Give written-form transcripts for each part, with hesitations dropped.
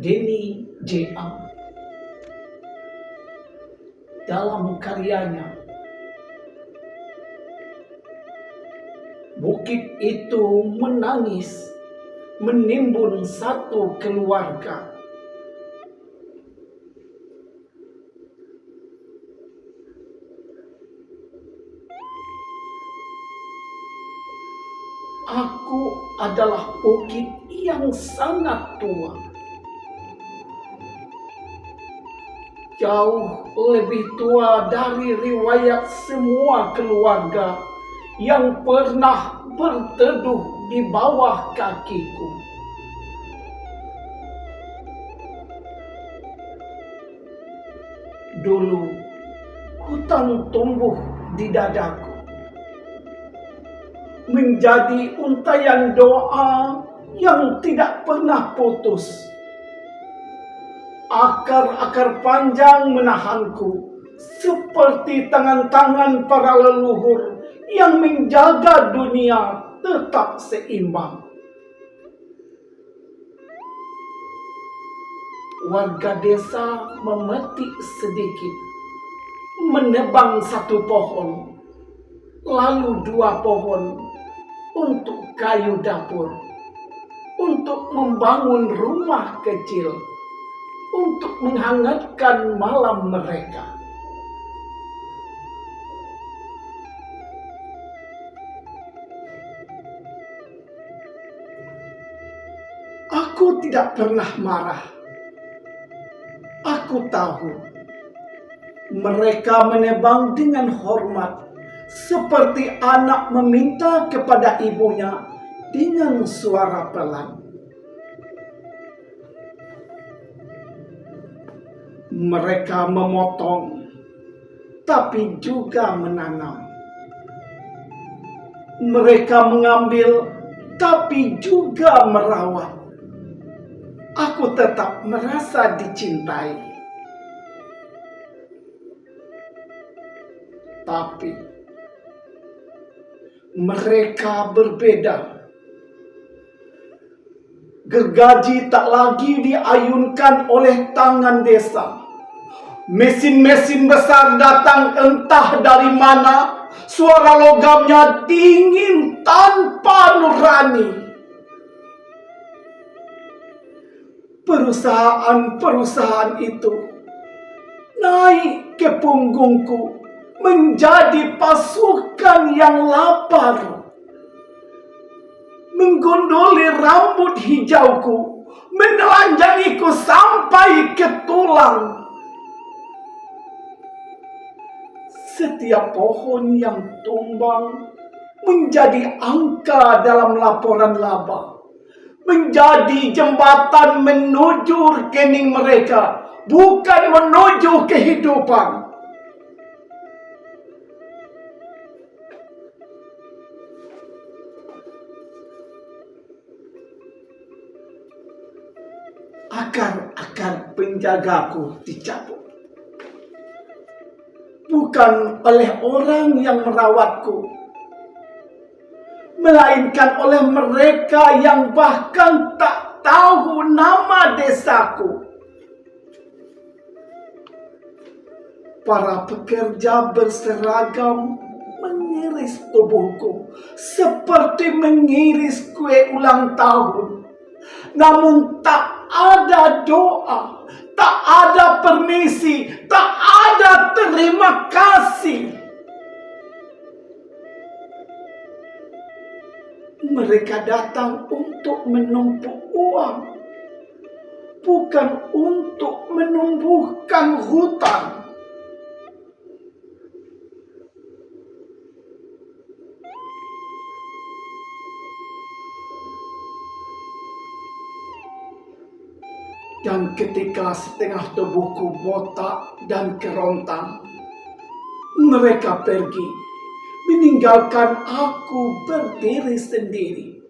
Denny J.A. dalam karyanya Bukit Itu Menangis Menimbun Satu Keluarga. Aku adalah bukit yang sangat tua, jauh lebih tua dari riwayat semua keluarga yang pernah berteduh di bawah kakiku. Dulu, hutan tumbuh di dadaku, menjadi untaian doa yang tidak pernah putus. Akar-akar panjang menahanku, seperti tangan-tangan para leluhur yang menjaga dunia tetap seimbang. Warga desa memetik sedikit, menebang satu pohon, lalu dua pohon untuk kayu dapur, untuk membangun rumah kecil, untuk menghangatkan malam mereka. Aku tidak pernah marah. Aku tahu mereka menebang dengan hormat, seperti anak meminta kepada ibunya dengan suara pelan. Mereka memotong, tapi juga menanam. Mereka mengambil, tapi juga merawat. Aku tetap merasa dicintai. Tapi mereka berbeda. Gergaji tak lagi diayunkan oleh tangan desa. Mesin-mesin besar datang entah dari mana. Suara logamnya dingin tanpa nurani. Perusahaan-perusahaan itu naik ke punggungku, menjadi pasukan yang lapar. Menggondoli rambut hijauku, menelanjangiku sampai ke tulang. Setiap pohon yang tumbang menjadi angka dalam laporan laba, menjadi jembatan menuju rekening mereka, bukan menuju kehidupan. Akar-akar penjagaku dicabut, bukan oleh orang yang merawatku, melainkan oleh mereka yang bahkan tak tahu nama desaku. Para pekerja berseragam mengiris tubuhku seperti mengiris kue ulang tahun. Namun tak ada doa, tak ada permisi, tak ada terima kasih. Mereka datang untuk menumpuk uang, bukan untuk menumbuhkan hutan. Dan ketika setengah tubuhku botak dan kerontang, mereka pergi, meninggalkan aku berdiri sendiri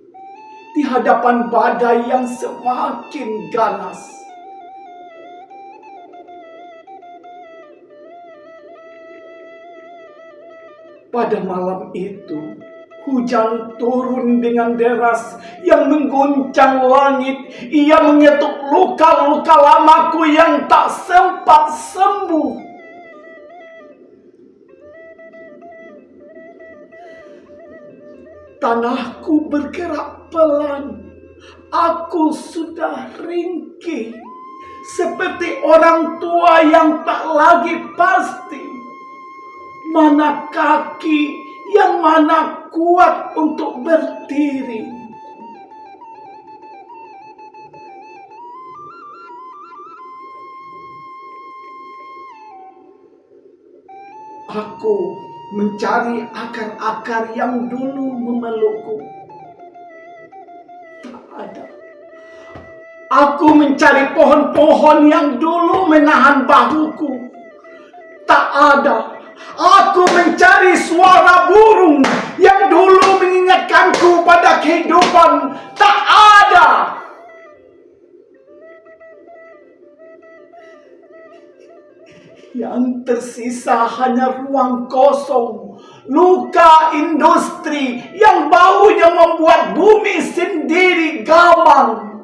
di hadapan badai yang semakin ganas. Pada malam itu, Hujan turun dengan deras yang mengguncang langit. Ia mengetuk luka-luka lamaku yang tak sempat sembuh. Tanahku bergerak pelan. Aku sudah ringkih, seperti orang tua yang tak lagi pasti. Mana kaki yang mana kuat untuk berdiri. Aku mencari akar-akar yang dulu memelukku. Tak ada. Aku mencari pohon-pohon yang dulu menahan bahuku. Tak ada. Aku mencari suara burung yang dulu mengingatkanku pada kehidupan. Tak ada. Yang tersisa hanya ruang kosong, luka industri yang baunya membuat bumi sendiri gamang.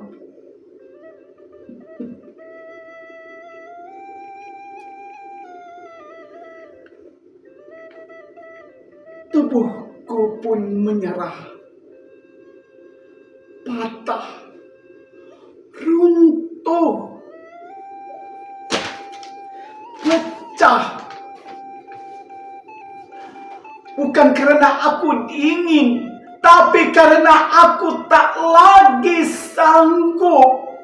Tubuhku pun menyerah, patah, runtuh, pecah. Bukan karena aku ingin, tapi karena aku tak lagi sanggup.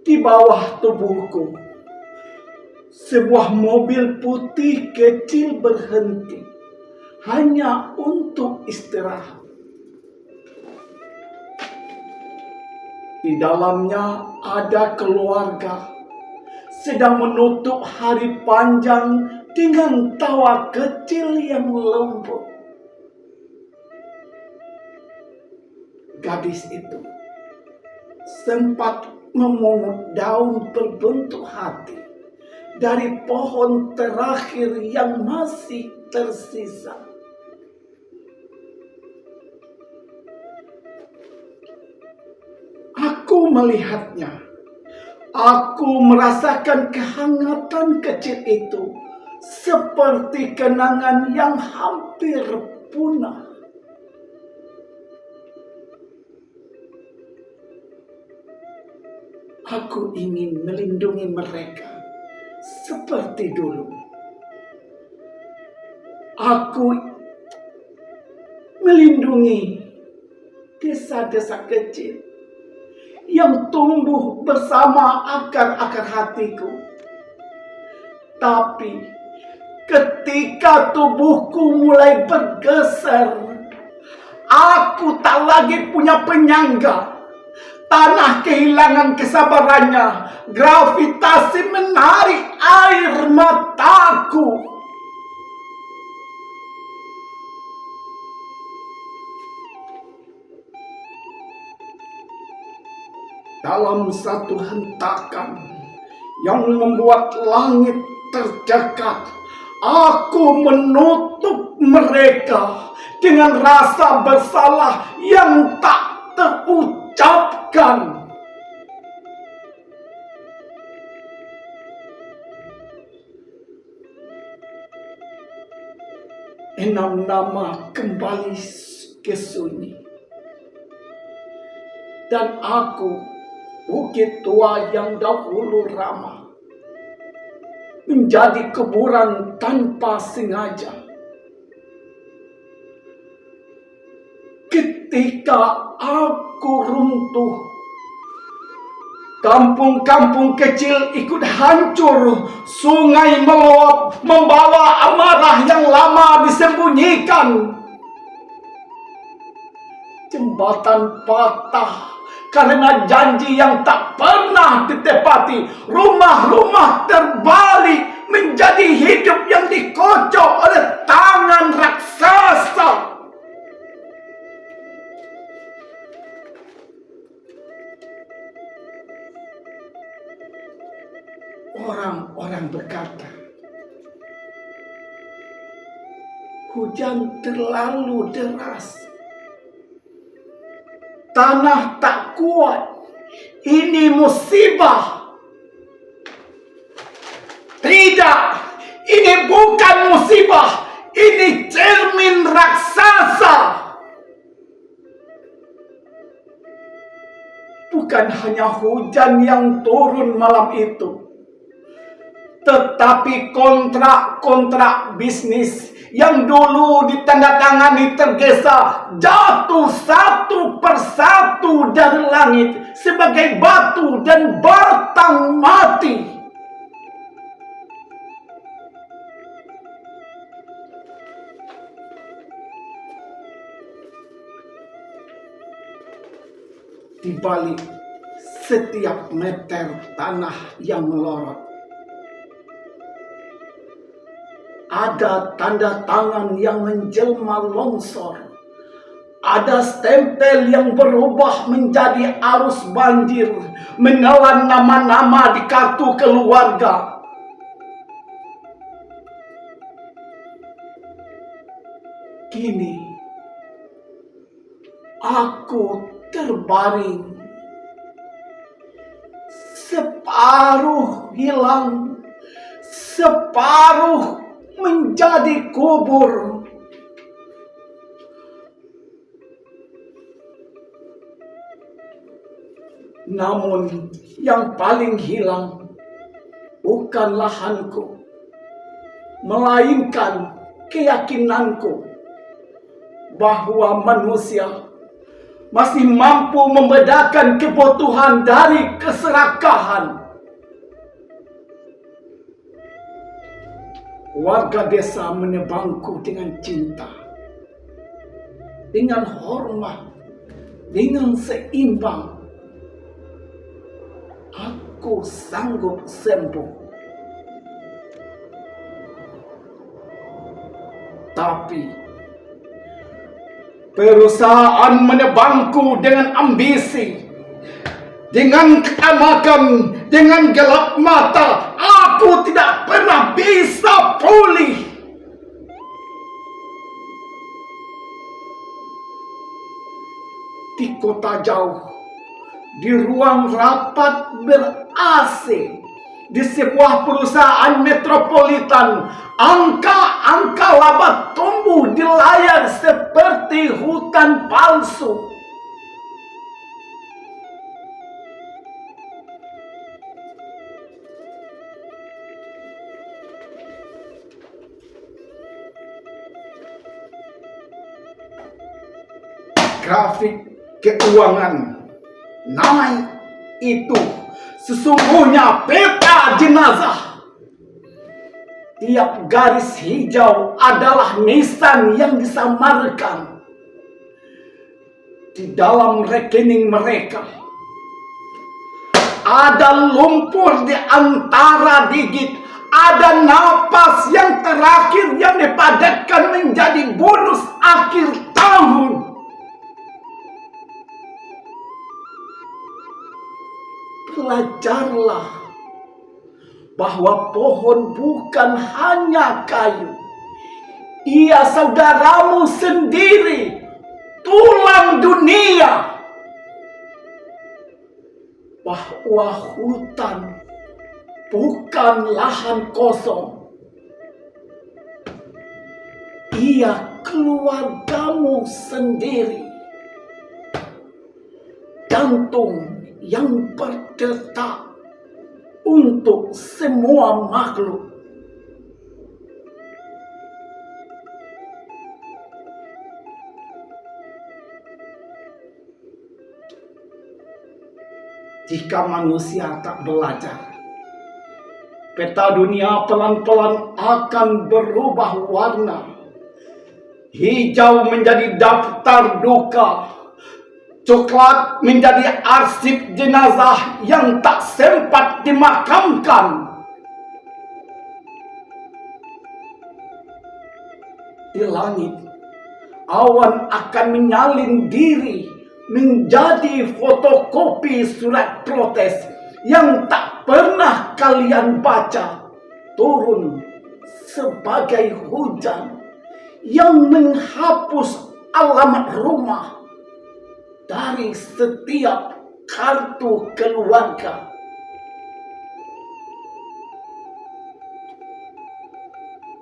Di bawah tubuhku, sebuah mobil putih kecil berhenti hanya untuk istirahat. Di dalamnya ada keluarga sedang menutup hari panjang dengan tawa kecil yang lembut. Gadis itu sempat memungut daun berbentuk hati dari pohon terakhir yang masih tersisa. Aku melihatnya. Aku merasakan kehangatan kecil itu seperti kenangan yang hampir punah. Aku ingin melindungi mereka seperti dulu. Aku melindungi desa-desa kecil yang tumbuh bersama akar-akar hatiku. Tapi ketika tubuhku mulai bergeser, aku tak lagi punya penyangga. Tanah kehilangan kesabarannya. Gravitasi menarik air mataku. Dalam satu hentakan yang membuat langit tercekat, aku menutup mereka dengan rasa bersalah yang tak terucapkan. Enam nama kembali ke sunyi. Dan aku, bukit tua yang dahulu ramah, menjadi kuburan tanpa sengaja. Ketika aku runtuh, kampung-kampung kecil ikut hancur. Sungai meluap membawa amarah yang lama disembunyikan. Jembatan patah karena janji yang tak pernah ditepati. Rumah-rumah terbalik menjadi hidup yang dikocok oleh tangan raksasa. Orang-orang berkata, hujan terlalu deras. Tanah tak kuat. Ini musibah. Tidak, ini bukan musibah. Ini cermin raksasa. Bukan hanya hujan yang turun malam itu, tetapi kontrak-kontrak bisnis yang dulu ditandatangani tergesa jatuh satu persatu dari langit sebagai batu dan batang mati. Di balik setiap meter tanah yang melorot, ada tanda tangan yang menjelma longsor. Ada stempel yang berubah menjadi arus banjir, menelan nama-nama di kartu keluarga. Kini, aku terbaring, separuh hilang, separuh menjadi kubur. Namun yang paling hilang bukan lahanku, melainkan keyakinanku bahwa manusia masih mampu membedakan kebutuhan dari keserakahan. Warga desa menebangku dengan cinta, dengan hormat, dengan seimbang. Aku sanggup sembuh. Tapi perusahaan menebangku dengan ambisi, dengan ketamakan, dengan gelap mata. Aku tidak pernah bisa pulih. Di kota jauh, di ruang rapat ber-AC, di sebuah perusahaan metropolitan, angka-angka laba tumbuh di layar seperti hutan palsu. Grafik keuangan naik itu sesungguhnya peta jenazah. Tiap garis hijau adalah nisan yang disamarkan. Di dalam rekening mereka ada lumpur di antara digit, ada napas yang terakhir yang dipadatkan menjadi bonus akhir tahun. Belajarlah bahwa pohon bukan hanya kayu. Ia saudaramu sendiri, tulang dunia. Bahwa hutan bukan lahan kosong. Ia keluargamu sendiri. Jantung yang berdetak untuk semua makhluk. Jika manusia tak belajar, peta dunia pelan-pelan akan berubah warna. Hijau menjadi daftar duka, coklat menjadi arsip jenazah yang tak sempat dimakamkan. Di langit, awan akan menyalin diri menjadi fotokopi surat protes yang tak pernah kalian baca, turun sebagai hujan yang menghapus alamat rumah dari setiap kartu keluarga.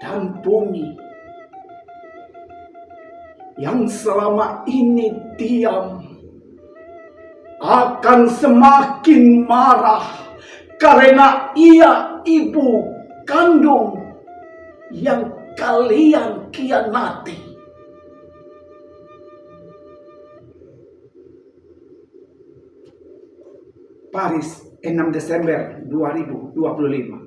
Dan bumi yang selama ini diam akan semakin marah karena ia ibu kandung yang kalian khianati. Paris, 6 Desember 2025.